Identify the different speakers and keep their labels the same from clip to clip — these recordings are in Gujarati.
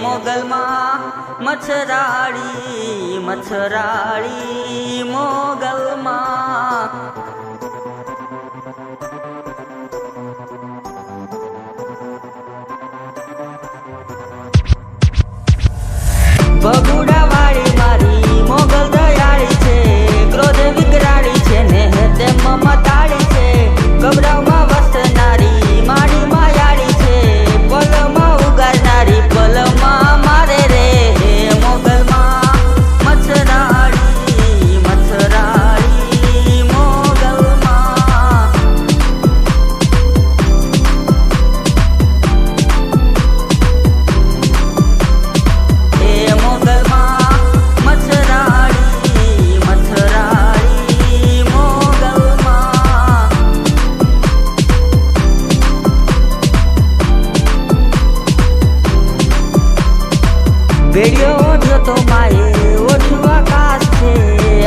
Speaker 1: મોગલમાં મચ્છરાળી મચ્છરાળી મોગલમાં ભગુડા વાળી મારી મોગલ દયાળી છે, ક્રોધ વિકરાળી છે ને તેમ મતાળી છે, ગભરાવમાં વસનારી મારી માયાળી છે, પલમાં ઉગારનારી પલમાં મારે રે મોગલમાં મચ્છરાળી મચ્છરાળી મોગલમાં ભેડિયો ઓઢ્યો તો માએ ઓછું આકાશ છે,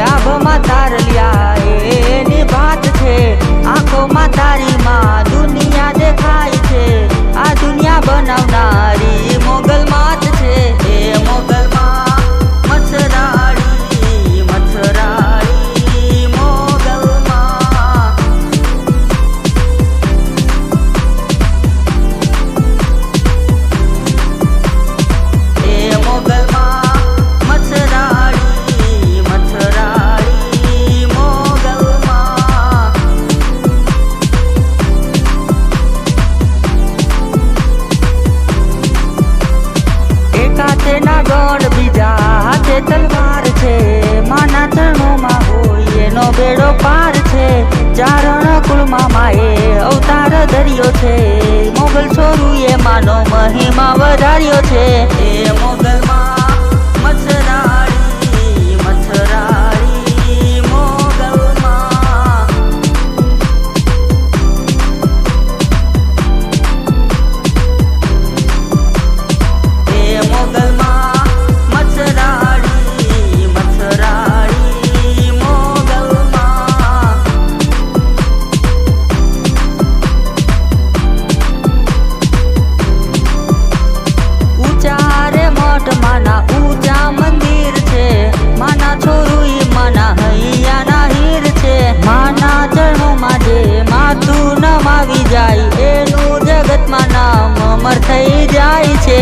Speaker 1: આભમાં તારલિયા એની ભાત છે, આંખોમાં તારીમાં દુનિયા દેખાય છે, આ દુનિયા બનાવનારી મોગલ માત છે એ મોગલમાં મચ્છરાળી મચ્છરાળી મોગલમાં મોગલમાં મચ્છરાળી મચ્છરાળી મોગલમાં એક હાથે ના ગણ બીજા હાથે તલવાર છે, માના ચરણોમાં હોય એનો બેડો પાર છે, ચારણ કુળમાં માએ અવતાર ધર્યો છે, મોગલ છોરું એ માનો મહિમા વધાર્યો છે એ મોગલમાં મચ્છરાળી મચ્છરાળી મોગલમાં એ મોગલમાં મચ્છરાળી મચ્છરાળી મોગલમાં ઊંચા રે મઠ માના ઊંચા મંદિર છે, માના છોરું ઈ માના હૈયાના હીર છે, માના ચરણોમાં જે માથું નમાવી જાય એનું જગતમાં નામ અમર થઈ જાય છે।